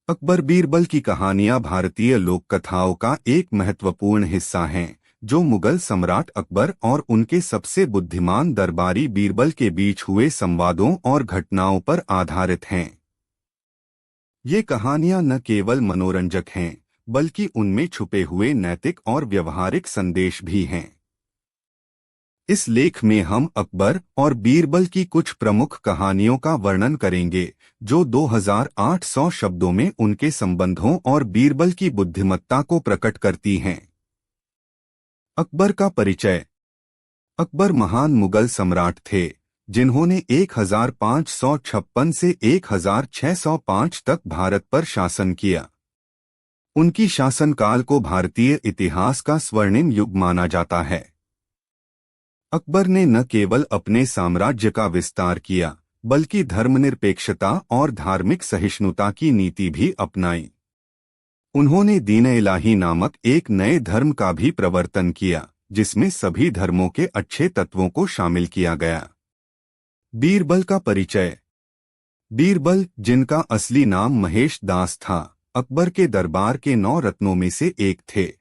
अकबर बीरबल की कहानियां भारतीय लोक कथाओं का एक महत्वपूर्ण हिस्सा हैं, जो मुगल सम्राट अकबर और उनके सबसे बुद्धिमान दरबारी बीरबल के बीच हुए संवादों और घटनाओं पर आधारित हैं। ये कहानियां न केवल मनोरंजक हैं, बल्कि उनमें छुपे हुए नैतिक और व्यवहारिक संदेश भी हैं। इस लेख में हम अकबर और बीरबल की कुछ प्रमुख कहानियों का वर्णन करेंगे, जो 2800 शब्दों में उनके संबंधों और बीरबल की बुद्धिमत्ता को प्रकट करती हैं। अकबर का परिचय। अकबर महान मुगल सम्राट थे, जिन्होंने 1556 से 1605 तक भारत पर शासन किया। उनकी शासनकाल को भारतीय इतिहास का स्वर्णिम युग माना जाता है। अकबर ने न केवल अपने साम्राज्य का विस्तार किया, बल्कि धर्मनिरपेक्षता और धार्मिक सहिष्णुता की नीति भी अपनाई। उन्होंने दीन-ए-इलाही नामक एक नए धर्म का भी प्रवर्तन किया, जिसमें सभी धर्मों के अच्छे तत्वों को शामिल किया गया। बीरबल का परिचय। बीरबल, जिनका असली नाम महेश दास था, अकबर के दरबार के 9 रत्नों में से एक थे।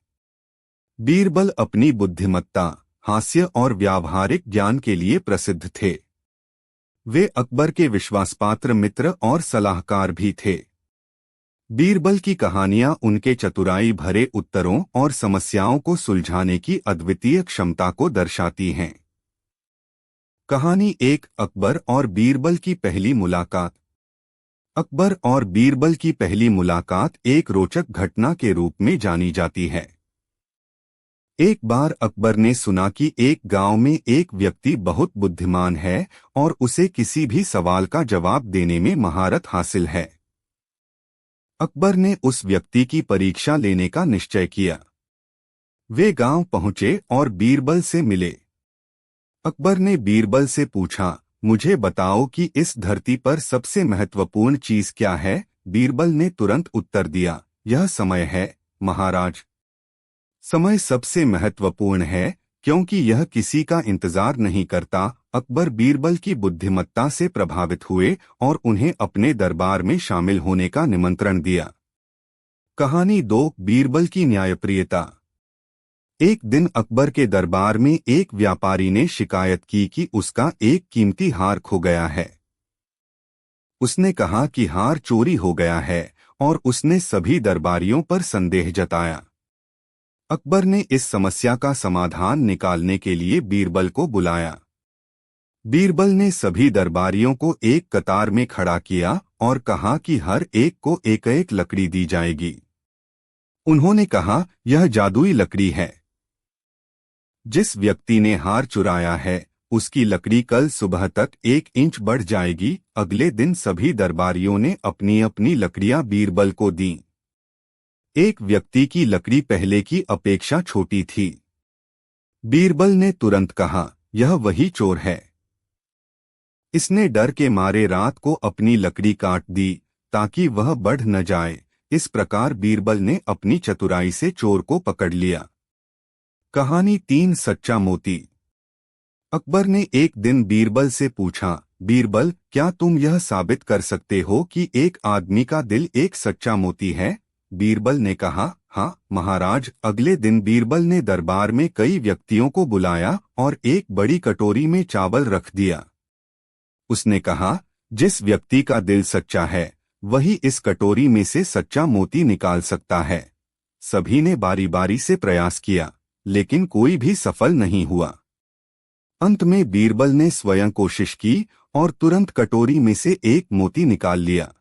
बीरबल अपनी बुद्धिमत्ता, हास्य और व्यावहारिक ज्ञान के लिए प्रसिद्ध थे। वे अकबर के विश्वासपात्र मित्र और सलाहकार भी थे। बीरबल की कहानियां उनके चतुराई भरे उत्तरों और समस्याओं को सुलझाने की अद्वितीय क्षमता को दर्शाती हैं। कहानी 1। अकबर और बीरबल की पहली मुलाकात। अकबर और बीरबल की पहली मुलाकात एक रोचक घटना के रूप में जानी जाती है। एक बार अकबर ने सुना कि एक गांव में एक व्यक्ति बहुत बुद्धिमान है और उसे किसी भी सवाल का जवाब देने में महारत हासिल है। अकबर ने उस व्यक्ति की परीक्षा लेने का निश्चय किया। वे गांव पहुंचे और बीरबल से मिले। अकबर ने बीरबल से पूछा, मुझे बताओ कि इस धरती पर सबसे महत्वपूर्ण चीज क्या है? बीरबल ने तुरंत उत्तर दिया, यह समय है, महाराज। समय सबसे महत्वपूर्ण है, क्योंकि यह किसी का इंतजार नहीं करता। अकबर बीरबल की बुद्धिमत्ता से प्रभावित हुए और उन्हें अपने दरबार में शामिल होने का निमंत्रण दिया। कहानी 2। बीरबल की न्यायप्रियता। एक दिन अकबर के दरबार में एक व्यापारी ने शिकायत की कि उसका एक कीमती हार खो गया है। उसने कहा कि हार चोरी हो गया है और उसने सभी दरबारियों पर संदेह जताया। अकबर ने इस समस्या का समाधान निकालने के लिए बीरबल को बुलाया। बीरबल ने सभी दरबारियों को एक कतार में खड़ा किया और कहा कि हर एक को एक-एक लकड़ी दी जाएगी। उन्होंने कहा, यह जादुई लकड़ी है। जिस व्यक्ति ने हार चुराया है, उसकी लकड़ी कल सुबह तक 1 इंच बढ़ जाएगी। अगले दिन सभी दरबारियों ने अपनी अपनी लकड़ियां बीरबल को दीं। एक व्यक्ति की लकड़ी पहले की अपेक्षा छोटी थी। बीरबल ने तुरंत कहा, यह वही चोर है। इसने डर के मारे रात को अपनी लकड़ी काट दी ताकि वह बढ़ न जाए। इस प्रकार बीरबल ने अपनी चतुराई से चोर को पकड़ लिया। कहानी 3। सच्चा मोती। अकबर ने एक दिन बीरबल से पूछा, बीरबल, क्या तुम यह साबित कर सकते हो कि एक आदमी का दिल एक सच्चा मोती है? बीरबल ने कहा, हाँ महाराज। अगले दिन बीरबल ने दरबार में कई व्यक्तियों को बुलाया और एक बड़ी कटोरी में चावल रख दिया। उसने कहा, जिस व्यक्ति का दिल सच्चा है, वही इस कटोरी में से सच्चा मोती निकाल सकता है। सभी ने बारी बारी से प्रयास किया, लेकिन कोई भी सफल नहीं हुआ। अंत में बीरबल ने स्वयं कोशिश की और तुरंत कटोरी में से एक मोती निकाल लिया।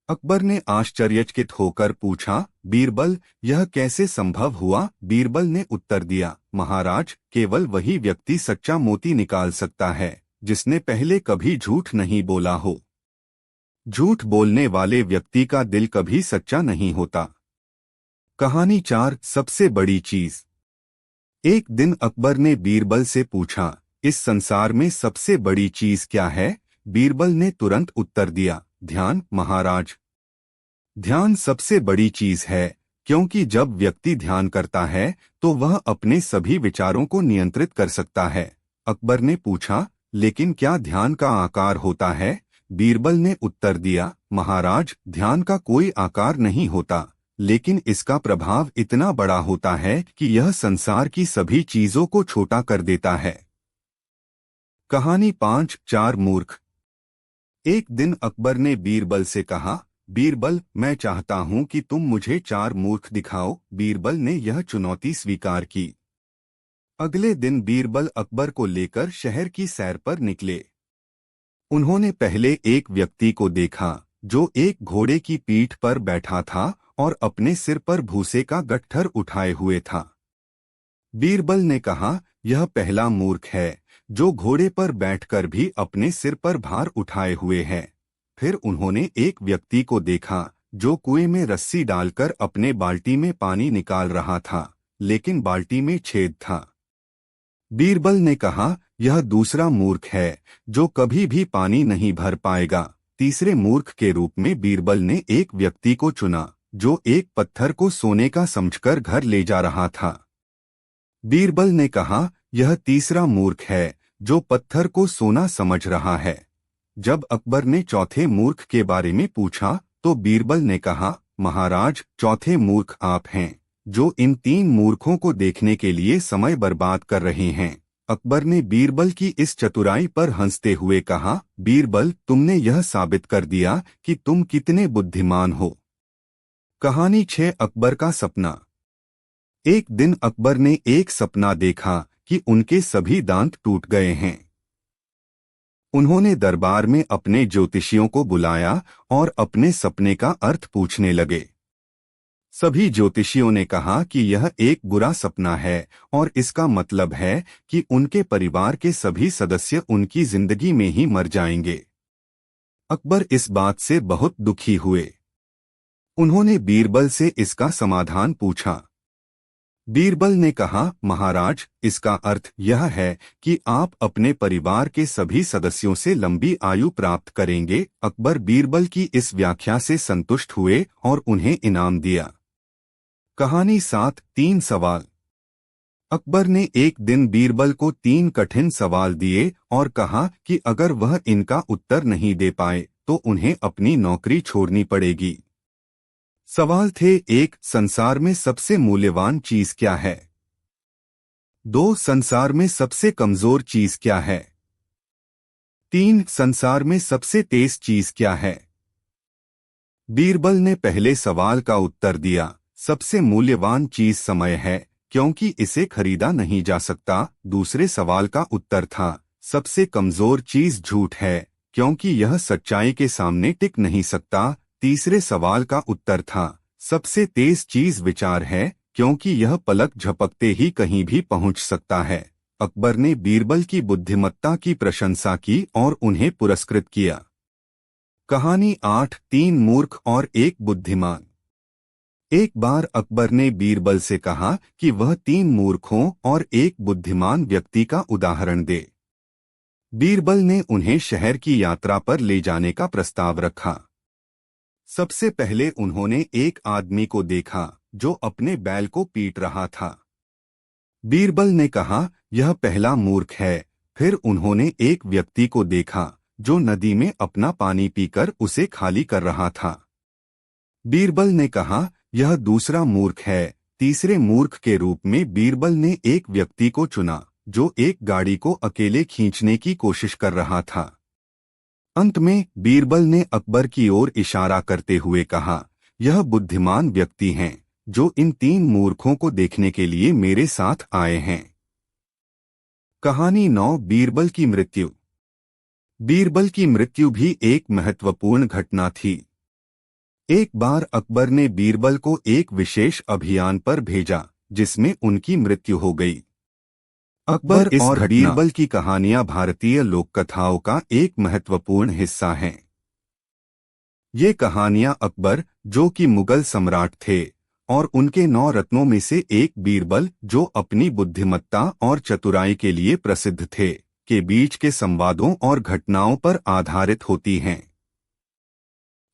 अकबर ने आश्चर्यचकित होकर पूछा, बीरबल, यह कैसे संभव हुआ? बीरबल ने उत्तर दिया, महाराज, केवल वही व्यक्ति सच्चा मोती निकाल सकता है जिसने पहले कभी झूठ नहीं बोला हो। झूठ बोलने वाले व्यक्ति का दिल कभी सच्चा नहीं होता। कहानी 4। सबसे बड़ी चीज। एक दिन अकबर ने बीरबल से पूछा, इस संसार में सबसे बड़ी चीज क्या है? बीरबल ने तुरंत उत्तर दिया, ध्यान, महाराज। ध्यान सबसे बड़ी चीज है, क्योंकि जब व्यक्ति ध्यान करता है तो वह अपने सभी विचारों को नियंत्रित कर सकता है। अकबर ने पूछा, लेकिन क्या ध्यान का आकार होता है? बीरबल ने उत्तर दिया, महाराज, ध्यान का कोई आकार नहीं होता, लेकिन इसका प्रभाव इतना बड़ा होता है कि यह संसार की सभी चीजों को छोटा कर देता है। कहानी 5 4 मूर्ख। एक दिन अकबर ने बीरबल से कहा, बीरबल, मैं चाहता हूं कि तुम मुझे 4 मूर्ख दिखाओ। बीरबल ने यह चुनौती स्वीकार की। अगले दिन बीरबल अकबर को लेकर शहर की सैर पर निकले। उन्होंने पहले एक व्यक्ति को देखा जो एक घोड़े की पीठ पर बैठा था और अपने सिर पर भूसे का गट्ठर उठाए हुए था। बीरबल ने कहा, यह पहला मूर्ख है जो घोड़े पर बैठकर भी अपने सिर पर भार उठाए हुए है। फिर उन्होंने एक व्यक्ति को देखा जो कुएं में रस्सी डालकर अपने बाल्टी में पानी निकाल रहा था, लेकिन बाल्टी में छेद था। बीरबल ने कहा, यह दूसरा मूर्ख है जो कभी भी पानी नहीं भर पाएगा। तीसरे मूर्ख के रूप में बीरबल ने एक व्यक्ति को चुना जो एक पत्थर को सोने का समझकर घर ले जा रहा था। बीरबल ने कहा, यह तीसरा मूर्ख है जो पत्थर को सोना समझ रहा है। जब अकबर ने चौथे मूर्ख के बारे में पूछा तो बीरबल ने कहा, महाराज, चौथे मूर्ख आप हैं जो इन 3 मूर्खों को देखने के लिए समय बर्बाद कर रहे हैं। अकबर ने बीरबल की इस चतुराई पर हंसते हुए कहा, बीरबल, तुमने यह साबित कर दिया कि तुम कितने बुद्धिमान हो। कहानी 6 अकबर का सपना। एक दिन अकबर ने एक सपना देखा कि उनके सभी दांत टूट गए हैं। उन्होंने दरबार में अपने ज्योतिषियों को बुलाया और अपने सपने का अर्थ पूछने लगे। सभी ज्योतिषियों ने कहा कि यह एक बुरा सपना है और इसका मतलब है कि उनके परिवार के सभी सदस्य उनकी जिंदगी में ही मर जाएंगे। अकबर इस बात से बहुत दुखी हुए। उन्होंने बीरबल से इसका समाधान पूछा। बीरबल ने कहा, महाराज, इसका अर्थ यह है कि आप अपने परिवार के सभी सदस्यों से लंबी आयु प्राप्त करेंगे। अकबर बीरबल की इस व्याख्या से संतुष्ट हुए और उन्हें इनाम दिया। कहानी 7 3 सवाल। अकबर ने एक दिन बीरबल को 3 कठिन सवाल दिए और कहा कि अगर वह इनका उत्तर नहीं दे पाए तो उन्हें अपनी नौकरी छोड़नी पड़ेगी। सवाल थे, 1 संसार में सबसे मूल्यवान चीज क्या है? 2 संसार में सबसे कमजोर चीज क्या है? 3 संसार में सबसे तेज चीज क्या है? बीरबल ने पहले सवाल का उत्तर दिया, सबसे मूल्यवान चीज समय है क्योंकि इसे खरीदा नहीं जा सकता। दूसरे सवाल का उत्तर था, सबसे कमजोर चीज झूठ है क्योंकि यह सच्चाई के सामने टिक नहीं सकता। तीसरे सवाल का उत्तर था, सबसे तेज चीज विचार है क्योंकि यह पलक झपकते ही कहीं भी पहुंच सकता है। अकबर ने बीरबल की बुद्धिमत्ता की प्रशंसा की और उन्हें पुरस्कृत किया। कहानी 8 3 मूर्ख और एक बुद्धिमान। एक बार अकबर ने बीरबल से कहा कि वह 3 मूर्खों और एक बुद्धिमान व्यक्ति का उदाहरण दे। बीरबल ने उन्हें शहर की यात्रा पर ले जाने का प्रस्ताव रखा। सबसे पहले उन्होंने एक आदमी को देखा जो अपने बैल को पीट रहा था। बीरबल ने कहा, यह पहला मूर्ख है। फिर उन्होंने एक व्यक्ति को देखा जो नदी में अपना पानी पीकर उसे खाली कर रहा था। बीरबल ने कहा, यह दूसरा मूर्ख है। तीसरे मूर्ख के रूप में बीरबल ने एक व्यक्ति को चुना जो एक गाड़ी को अकेले खींचने की कोशिश कर रहा था। अंत में बीरबल ने अकबर की ओर इशारा करते हुए कहा, यह बुद्धिमान व्यक्ति हैं जो इन 3 मूर्खों को देखने के लिए मेरे साथ आए हैं। कहानी 9 बीरबल की मृत्यु। बीरबल की मृत्यु भी एक महत्वपूर्ण घटना थी। एक बार अकबर ने बीरबल को एक विशेष अभियान पर भेजा जिसमें उनकी मृत्यु हो गई। अकबर और बीरबल की कहानियां भारतीय लोक कथाओं का एक महत्वपूर्ण हिस्सा हैं। ये कहानियां अकबर, जो कि मुगल सम्राट थे, और उनके 9 रत्नों में से एक बीरबल, जो अपनी बुद्धिमत्ता और चतुराई के लिए प्रसिद्ध थे, के बीच के संवादों और घटनाओं पर आधारित होती हैं।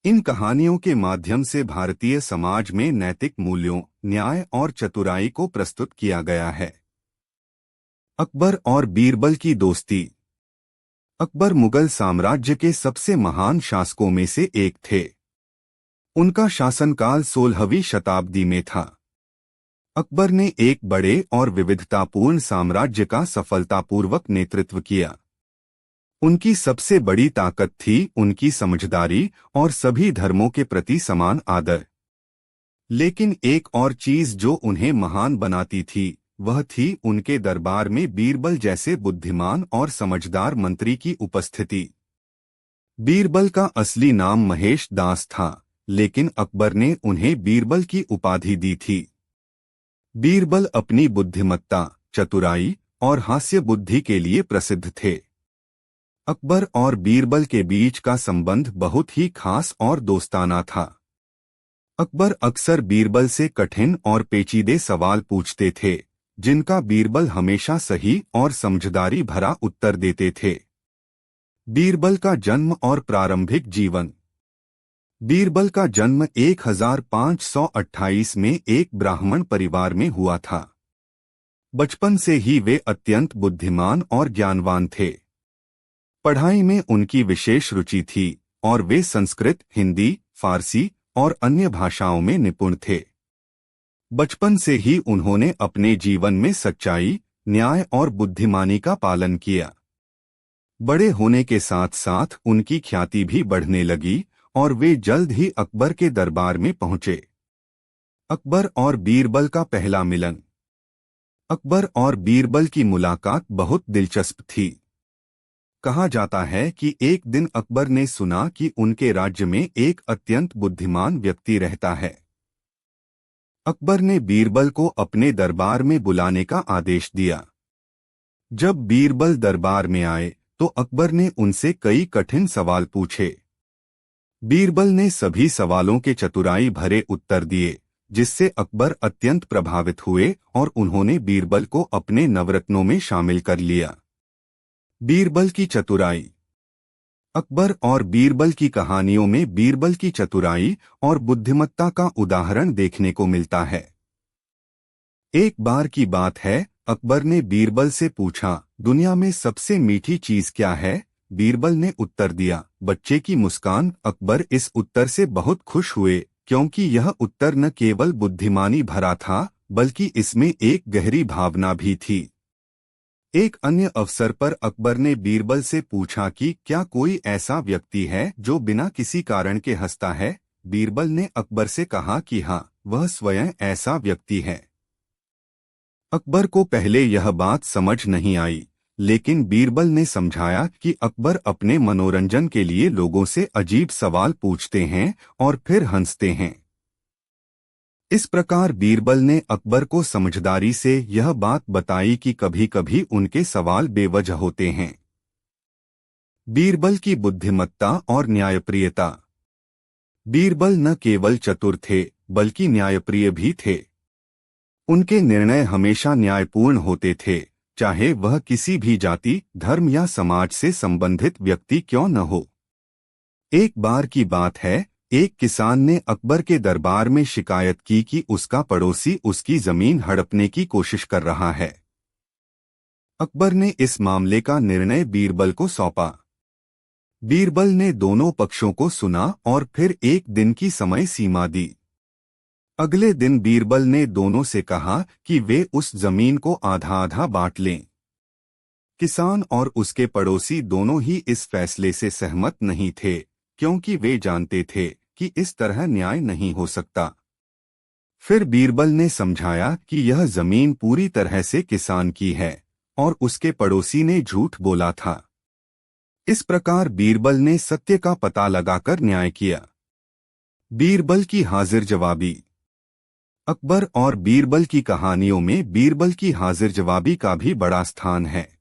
इन कहानियों के माध्यम से भारतीय समाज में नैतिक मूल्यों, न्याय और चतुराई को प्रस्तुत किया गया है। अकबर और बीरबल की दोस्ती। अकबर मुगल साम्राज्य के सबसे महान शासकों में से एक थे। उनका शासनकाल 16वीं शताब्दी में था। अकबर ने एक बड़े और विविधतापूर्ण साम्राज्य का सफलतापूर्वक नेतृत्व किया। उनकी सबसे बड़ी ताकत थी उनकी समझदारी और सभी धर्मों के प्रति समान आदर। लेकिन एक और चीज जो उन्हें महान बनाती थी वह थी उनके दरबार में बीरबल जैसे बुद्धिमान और समझदार मंत्री की उपस्थिति। बीरबल का असली नाम महेश दास था, लेकिन अकबर ने उन्हें बीरबल की उपाधि दी थी। बीरबल अपनी बुद्धिमत्ता, चतुराई और हास्य बुद्धि के लिए प्रसिद्ध थे। अकबर और बीरबल के बीच का संबंध बहुत ही खास और दोस्ताना था। अकबर अक्सर बीरबल से कठिन और पेचीदे सवाल पूछते थे, जिनका बीरबल हमेशा सही और समझदारी भरा उत्तर देते थे। बीरबल का जन्म और प्रारंभिक जीवन। बीरबल का जन्म 1528 में एक ब्राह्मण परिवार में हुआ था। बचपन से ही वे अत्यंत बुद्धिमान और ज्ञानवान थे। पढ़ाई में उनकी विशेष रुचि थी और वे संस्कृत, हिंदी, फारसी और अन्य भाषाओं में निपुण थे। बचपन से ही उन्होंने अपने जीवन में सच्चाई, न्याय और बुद्धिमानी का पालन किया। बड़े होने के साथ साथ उनकी ख्याति भी बढ़ने लगी और वे जल्द ही अकबर के दरबार में पहुंचे। अकबर और बीरबल का पहला मिलन। अकबर और बीरबल की मुलाकात बहुत दिलचस्प थी। कहा जाता है कि एक दिन अकबर ने सुना कि उनके राज्य में एक अत्यंत बुद्धिमान व्यक्ति रहता है। अकबर ने बीरबल को अपने दरबार में बुलाने का आदेश दिया। जब बीरबल दरबार में आए तो अकबर ने उनसे कई कठिन सवाल पूछे। बीरबल ने सभी सवालों के चतुराई भरे उत्तर दिए, जिससे अकबर अत्यंत प्रभावित हुए और उन्होंने बीरबल को अपने नवरत्नों में शामिल कर लिया। बीरबल की चतुराई। अकबर और बीरबल की कहानियों में बीरबल की चतुराई और बुद्धिमत्ता का उदाहरण देखने को मिलता है। एक बार की बात है, अकबर ने बीरबल से पूछा, दुनिया में सबसे मीठी चीज क्या है? बीरबल ने उत्तर दिया, बच्चे की मुस्कान। अकबर इस उत्तर से बहुत खुश हुए, क्योंकि यह उत्तर न केवल बुद्धिमानी भरा था, बल्कि इसमें एक गहरी भावना भी थी। एक अन्य अवसर पर अकबर ने बीरबल से पूछा कि क्या कोई ऐसा व्यक्ति है जो बिना किसी कारण के हंसता है? बीरबल ने अकबर से कहा कि हाँ, वह स्वयं ऐसा व्यक्ति है। अकबर को पहले यह बात समझ नहीं आई, लेकिन बीरबल ने समझाया कि अकबर अपने मनोरंजन के लिए लोगों से अजीब सवाल पूछते हैं और फिर हंसते हैं। इस प्रकार बीरबल ने अकबर को समझदारी से यह बात बताई कि कभी-कभी उनके सवाल बेवजह होते हैं। बीरबल की बुद्धिमत्ता और न्यायप्रियता। बीरबल न केवल चतुर थे, बल्कि न्यायप्रिय भी थे। उनके निर्णय हमेशा न्यायपूर्ण होते थे, चाहे वह किसी भी जाति, धर्म या समाज से संबंधित व्यक्ति क्यों न हो। एक बार की बात है, एक किसान ने अकबर के दरबार में शिकायत की कि उसका पड़ोसी उसकी जमीन हड़पने की कोशिश कर रहा है। अकबर ने इस मामले का निर्णय बीरबल को सौंपा। बीरबल ने दोनों पक्षों को सुना और फिर एक दिन की समय सीमा दी। अगले दिन बीरबल ने दोनों से कहा कि वे उस जमीन को आधा आधा बांट लें। किसान और उसके पड़ोसी दोनों ही इस फैसले से सहमत नहीं थे, क्योंकि वे जानते थे कि इस तरह न्याय नहीं हो सकता। फिर बीरबल ने समझाया कि यह जमीन पूरी तरह से किसान की है और उसके पड़ोसी ने झूठ बोला था। इस प्रकार बीरबल ने सत्य का पता लगाकर न्याय किया। बीरबल की हाजिर जवाबी। अकबर और बीरबल की कहानियों में बीरबल की हाजिर जवाबी का भी बड़ा स्थान है।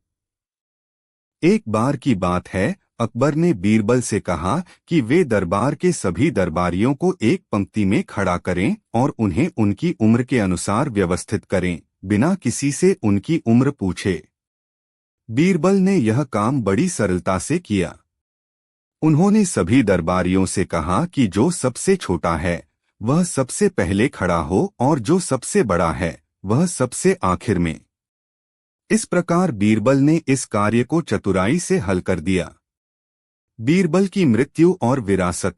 एक बार की बात है, अकबर ने बीरबल से कहा कि वे दरबार के सभी दरबारियों को एक पंक्ति में खड़ा करें और उन्हें उनकी उम्र के अनुसार व्यवस्थित करें, बिना किसी से उनकी उम्र पूछे। बीरबल ने यह काम बड़ी सरलता से किया। उन्होंने सभी दरबारियों से कहा कि जो सबसे छोटा है वह सबसे पहले खड़ा हो और जो सबसे बड़ा है वह सबसे आखिर में। इस प्रकार बीरबल ने इस कार्य को चतुराई से हल कर दिया। बीरबल की मृत्यु और विरासत।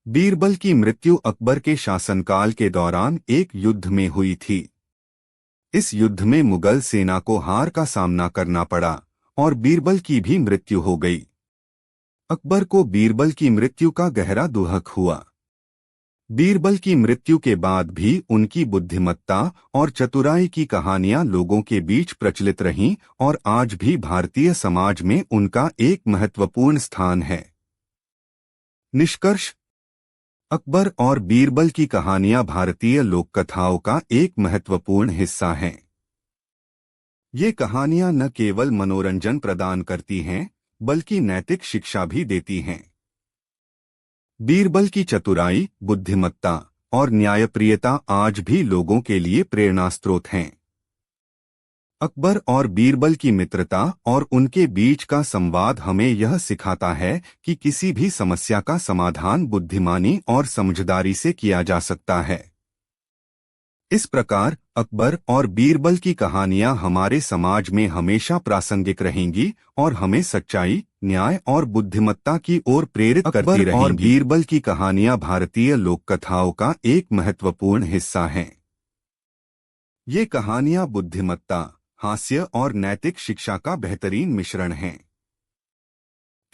बीरबल की मृत्यु अकबर के शासनकाल के दौरान एक युद्ध में हुई थी। इस युद्ध में मुगल सेना को हार का सामना करना पड़ा और बीरबल की भी मृत्यु हो गई। अकबर को बीरबल की मृत्यु का गहरा दुख हुआ। बीरबल की मृत्यु के बाद भी उनकी बुद्धिमत्ता और चतुराई की कहानियां लोगों के बीच प्रचलित रहीं और आज भी भारतीय समाज में उनका एक महत्वपूर्ण स्थान है। निष्कर्ष: अकबर और बीरबल की कहानियां भारतीय लोककथाओं का एक महत्वपूर्ण हिस्सा हैं। ये कहानियां न केवल मनोरंजन प्रदान करती हैं, बल्कि नैतिक शिक्षा भी देती हैं। बीरबल की चतुराई, बुद्धिमत्ता और न्यायप्रियता आज भी लोगों के लिए प्रेरणा स्रोत हैं। अकबर और बीरबल की मित्रता और उनके बीच का संवाद हमें यह सिखाता है कि किसी भी समस्या का समाधान बुद्धिमानी और समझदारी से किया जा सकता है। इस प्रकार अकबर और बीरबल की कहानियां हमारे समाज में हमेशा प्रासंगिक रहेंगी और हमें सच्चाई, न्याय और बुद्धिमत्ता की ओर प्रेरित करती रहेंगी। अकबर और बीरबल की कहानियां भारतीय लोककथाओं का एक महत्वपूर्ण हिस्सा हैं। ये कहानियां बुद्धिमत्ता, हास्य और नैतिक शिक्षा का बेहतरीन मिश्रण हैं।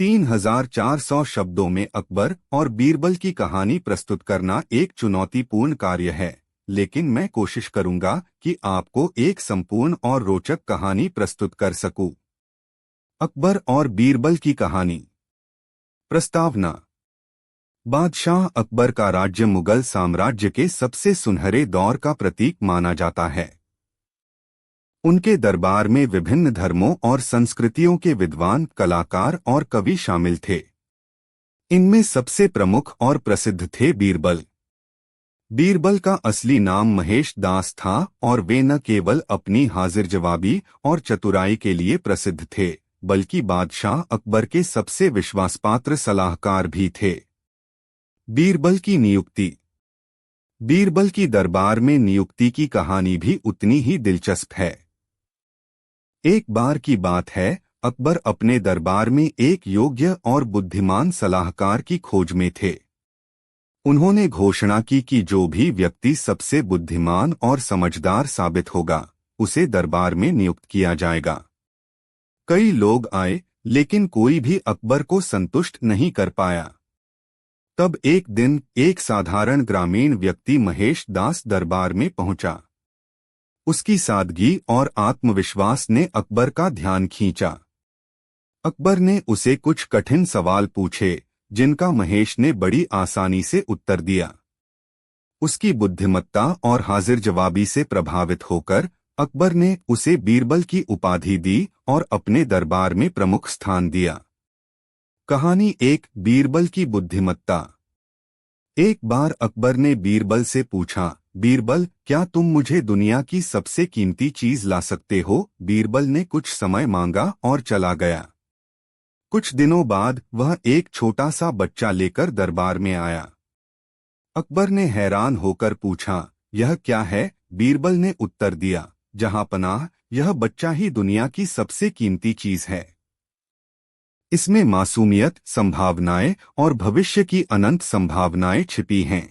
3400 शब्दों में अकबर और बीरबल की कहानी प्रस्तुत करना एक चुनौतीपूर्ण कार्य है, लेकिन मैं कोशिश करूंगा कि आपको एक संपूर्ण और रोचक कहानी प्रस्तुत कर सकूं। अकबर और बीरबल की कहानी। प्रस्तावना: बादशाह अकबर का राज्य मुगल साम्राज्य के सबसे सुनहरे दौर का प्रतीक माना जाता है। उनके दरबार में विभिन्न धर्मों और संस्कृतियों के विद्वान, कलाकार और कवि शामिल थे। इनमें सबसे प्रमुख और प्रसिद्ध थे बीरबल। बीरबल का असली नाम महेश दास था और वे न केवल अपनी हाजिर जवाबी और चतुराई के लिए प्रसिद्ध थे, बल्कि बादशाह अकबर के सबसे विश्वासपात्र सलाहकार भी थे। बीरबल की नियुक्ति। बीरबल की दरबार में नियुक्ति की कहानी भी उतनी ही दिलचस्प है। एक बार की बात है, अकबर अपने दरबार में एक योग्य और बुद्धिमान सलाहकार की खोज में थे। उन्होंने घोषणा की कि जो भी व्यक्ति सबसे बुद्धिमान और समझदार साबित होगा, उसे दरबार में नियुक्त किया जाएगा। कई लोग आए, लेकिन कोई भी अकबर को संतुष्ट नहीं कर पाया। तब एक दिन एक साधारण ग्रामीण व्यक्ति महेश दास दरबार में पहुंचा। उसकी सादगी और आत्मविश्वास ने अकबर का ध्यान खींचा। अकबर ने उसे कुछ कठिन सवाल पूछे, जिनका महेश ने बड़ी आसानी से उत्तर दिया। उसकी बुद्धिमत्ता और हाजिर जवाबी से प्रभावित होकर अकबर ने उसे बीरबल की उपाधि दी और अपने दरबार में प्रमुख स्थान दिया। कहानी 1: बीरबल की बुद्धिमत्ता। एक बार अकबर ने बीरबल से पूछा, बीरबल, क्या तुम मुझे दुनिया की सबसे कीमती चीज ला सकते हो? बीरबल ने कुछ समय मांगा और चला गया। कुछ दिनों बाद वह एक छोटा सा बच्चा लेकर दरबार में आया। अकबर ने हैरान होकर पूछा, यह क्या है? बीरबल ने उत्तर दिया, जहांपनाह, यह बच्चा ही दुनिया की सबसे कीमती चीज है। इसमें मासूमियत, संभावनाएं और भविष्य की अनंत संभावनाएं छिपी हैं।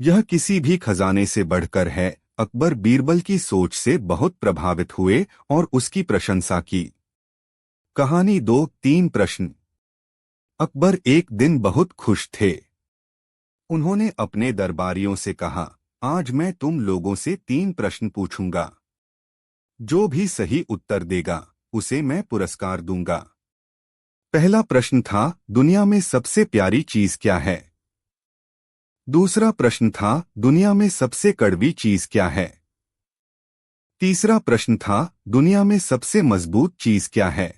यह किसी भी खजाने से बढ़कर है। अकबर बीरबल की सोच से बहुत प्रभावित हुए और उसकी प्रशंसा की। कहानी 2: 3 प्रश्न। अकबर एक दिन बहुत खुश थे। उन्होंने अपने दरबारियों से कहा, आज मैं तुम लोगों से 3 प्रश्न पूछूंगा। जो भी सही उत्तर देगा, उसे मैं पुरस्कार दूंगा। पहला प्रश्न था, दुनिया में सबसे प्यारी चीज क्या है? दूसरा प्रश्न था, दुनिया में सबसे कड़वी चीज क्या है? तीसरा प्रश्न था, दुनिया में सबसे मजबूत चीज क्या है?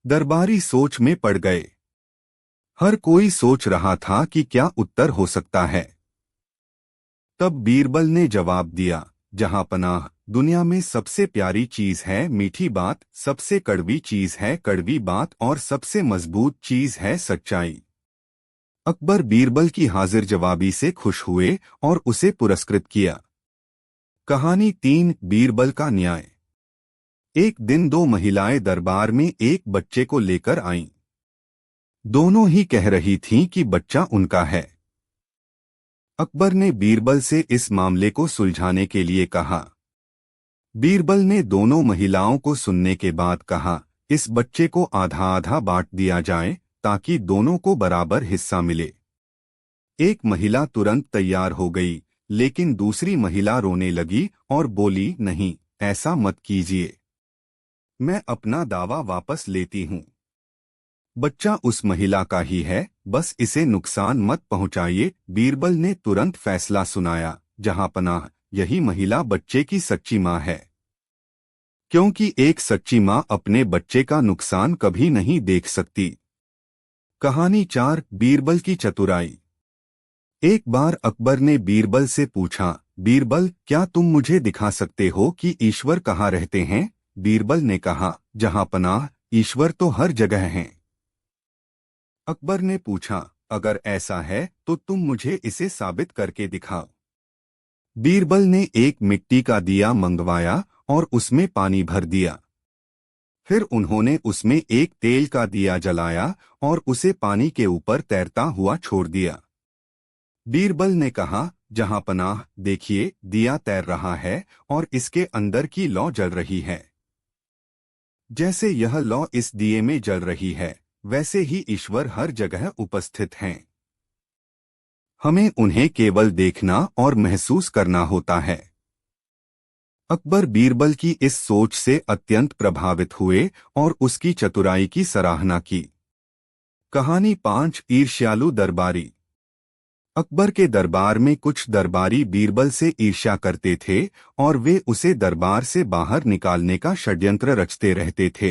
दरबारी सोच में पड़ गए। हर कोई सोच रहा था कि क्या उत्तर हो सकता है। तब बीरबल ने जवाब दिया, जहांपनाह, दुनिया में सबसे प्यारी चीज है मीठी बात, सबसे कड़वी चीज है कड़वी बात और सबसे मजबूत चीज है सच्चाई। अकबर बीरबल की हाजिर जवाबी से खुश हुए और उसे पुरस्कृत किया। कहानी 3 बीरबल का न्याय। एक दिन दो महिलाएं दरबार में एक बच्चे को लेकर आईं। दोनों ही कह रही थीं कि बच्चा उनका है। अकबर ने बीरबल से इस मामले को सुलझाने के लिए कहा। बीरबल ने दोनों महिलाओं को सुनने के बाद कहा, इस बच्चे को आधा आधा बांट दिया जाए ताकि दोनों को बराबर हिस्सा मिले। एक महिला तुरंत तैयार हो गई, लेकिन दूसरी महिला रोने लगी और बोली, नहीं, ऐसा मत कीजिए। मैं अपना दावा वापस लेती हूँ। बच्चा उस महिला का ही है, बस इसे नुकसान मत पहुंचाइए। बीरबल ने तुरंत फैसला सुनाया, जहांपनाह, यही महिला बच्चे की सच्ची माँ है, क्योंकि एक सच्ची माँ अपने बच्चे का नुकसान कभी नहीं देख सकती। कहानी 4 बीरबल की चतुराई। एक बार अकबर ने बीरबल से पूछा, बीरबल, क्या तुम मुझे दिखा सकते हो कि ईश्वर कहाँ रहते हैं? बीरबल ने कहा, जहांपनाह, ईश्वर तो हर जगह हैं। अकबर ने पूछा, अगर ऐसा है तो तुम मुझे इसे साबित करके दिखाओ। बीरबल ने एक मिट्टी का दिया मंगवाया और उसमें पानी भर दिया। फिर उन्होंने उसमें एक तेल का दिया जलाया और उसे पानी के ऊपर तैरता हुआ छोड़ दिया। बीरबल ने कहा, जहांपनाह, देखिए, दिया तैर रहा है और इसके अंदर की लौ जल रही है। जैसे यह लौ इस दिए में जल रही है, वैसे ही ईश्वर हर जगह उपस्थित हैं। हमें उन्हें केवल देखना और महसूस करना होता है। अकबर बीरबल की इस सोच से अत्यंत प्रभावित हुए और उसकी चतुराई की सराहना की। कहानी 5 ईर्ष्यालु दरबारी। अकबर के दरबार में कुछ दरबारी बीरबल से ईर्ष्या करते थे और वे उसे दरबार से बाहर निकालने का षड्यंत्र रचते रहते थे।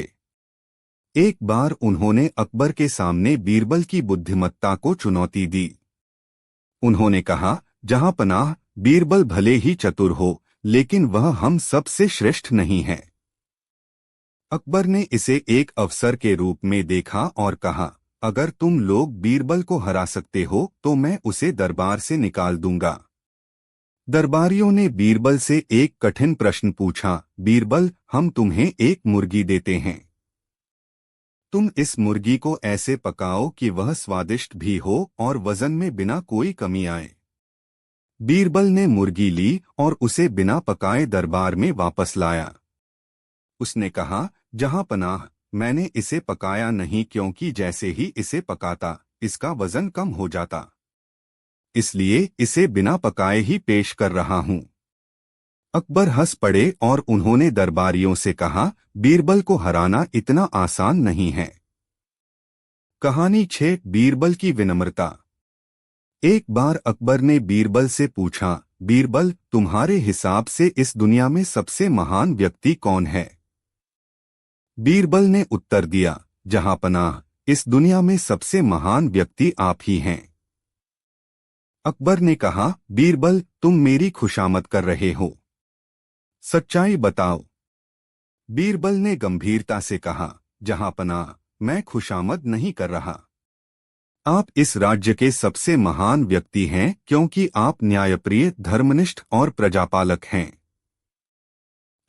एक बार उन्होंने अकबर के सामने बीरबल की बुद्धिमत्ता को चुनौती दी। उन्होंने कहा, जहांपनाह, बीरबल भले ही चतुर हो, लेकिन वह हम सबसे श्रेष्ठ नहीं है। अकबर ने इसे एक अवसर के रूप में देखा और कहा, अगर तुम लोग बीरबल को हरा सकते हो तो मैं उसे दरबार से निकाल दूंगा। दरबारियों ने बीरबल से एक कठिन प्रश्न पूछा, बीरबल, हम तुम्हें एक मुर्गी देते हैं। तुम इस मुर्गी को ऐसे पकाओ कि वह स्वादिष्ट भी हो और वजन में बिना कोई कमी आए। बीरबल ने मुर्गी ली और उसे बिना पकाए दरबार में वापस लाया। उसने कहा, जहांपनाह, मैंने इसे पकाया नहीं, क्योंकि जैसे ही इसे पकाता इसका वजन कम हो जाता, इसलिए इसे बिना पकाए ही पेश कर रहा हूं। अकबर हंस पड़े और उन्होंने दरबारियों से कहा, बीरबल को हराना इतना आसान नहीं है। कहानी 6 बीरबल की विनम्रता। एक बार अकबर ने बीरबल से पूछा, बीरबल, तुम्हारे हिसाब से इस दुनिया में सबसे महान व्यक्ति कौन है? बीरबल ने उत्तर दिया, जहांपनाह, इस दुनिया में सबसे महान व्यक्ति आप ही हैं। अकबर ने कहा, बीरबल, तुम मेरी खुशामद कर रहे हो, सच्चाई बताओ। बीरबल ने गंभीरता से कहा, जहांपनाह, मैं खुशामद नहीं कर रहा। आप इस राज्य के सबसे महान व्यक्ति हैं, क्योंकि आप न्यायप्रिय, धर्मनिष्ठ और प्रजापालक हैं।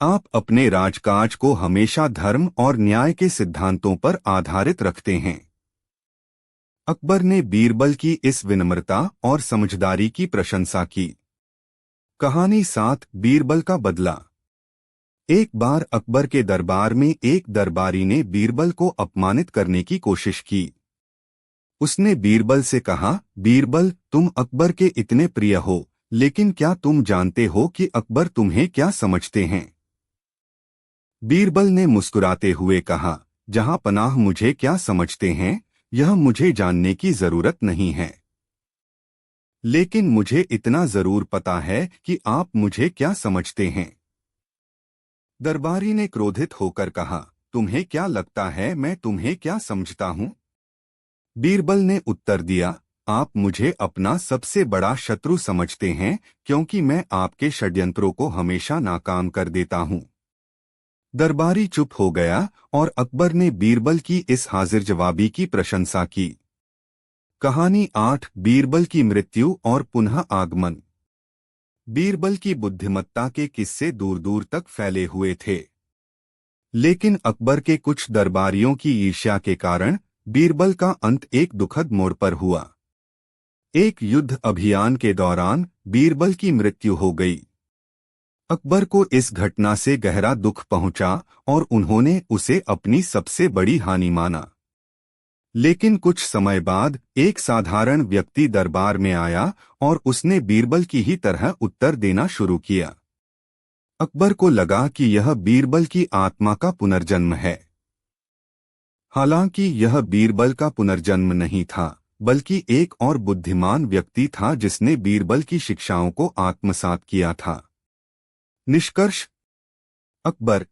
आप अपने राजकाज को हमेशा धर्म और न्याय के सिद्धांतों पर आधारित रखते हैं। अकबर ने बीरबल की इस विनम्रता और समझदारी की प्रशंसा की। कहानी 7 बीरबल का बदला। एक बार अकबर के दरबार में एक दरबारी ने बीरबल को अपमानित करने की कोशिश की। उसने बीरबल से कहा, बीरबल, तुम अकबर के इतने प्रिय हो, लेकिन क्या तुम जानते हो कि अकबर तुम्हें क्या समझते हैं? बीरबल ने मुस्कुराते हुए कहा, जहांपनाह, मुझे क्या समझते हैं, यह मुझे जानने की जरूरत नहीं है। लेकिन मुझे इतना जरूर पता है कि आप मुझे क्या समझते हैं। दरबारी ने क्रोधित होकर कहा, तुम्हें क्या लगता है मैं तुम्हें क्या समझता हूं? बीरबल ने उत्तर दिया, आप मुझे अपना सबसे बड़ा शत्रु समझते हैं, क्योंकि मैं आपके षड्यंत्रों को हमेशा नाकाम कर देता हूं। दरबारी चुप हो गया और अकबर ने बीरबल की इस हाजिर जवाबी की प्रशंसा की। कहानी 8 बीरबल की मृत्यु और पुनः आगमन। बीरबल की बुद्धिमत्ता के किस्से दूर दूर तक फैले हुए थे। लेकिन अकबर के कुछ दरबारियों की ईर्ष्या के कारण बीरबल का अंत एक दुखद मोड़ पर हुआ। एक युद्ध अभियान के दौरान बीरबल की मृत्यु हो गई। अकबर को इस घटना से गहरा दुख पहुंचा और उन्होंने उसे अपनी सबसे बड़ी हानि माना। लेकिन कुछ समय बाद एक साधारण व्यक्ति दरबार में आया और उसने बीरबल की ही तरह उत्तर देना शुरू किया। अकबर को लगा कि यह बीरबल की आत्मा का पुनर्जन्म है। हालांकि यह बीरबल का पुनर्जन्म नहीं था, बल्कि एक और बुद्धिमान व्यक्ति था जिसने बीरबल की शिक्षाओं को आत्मसात किया था। निष्कर्ष: अकबर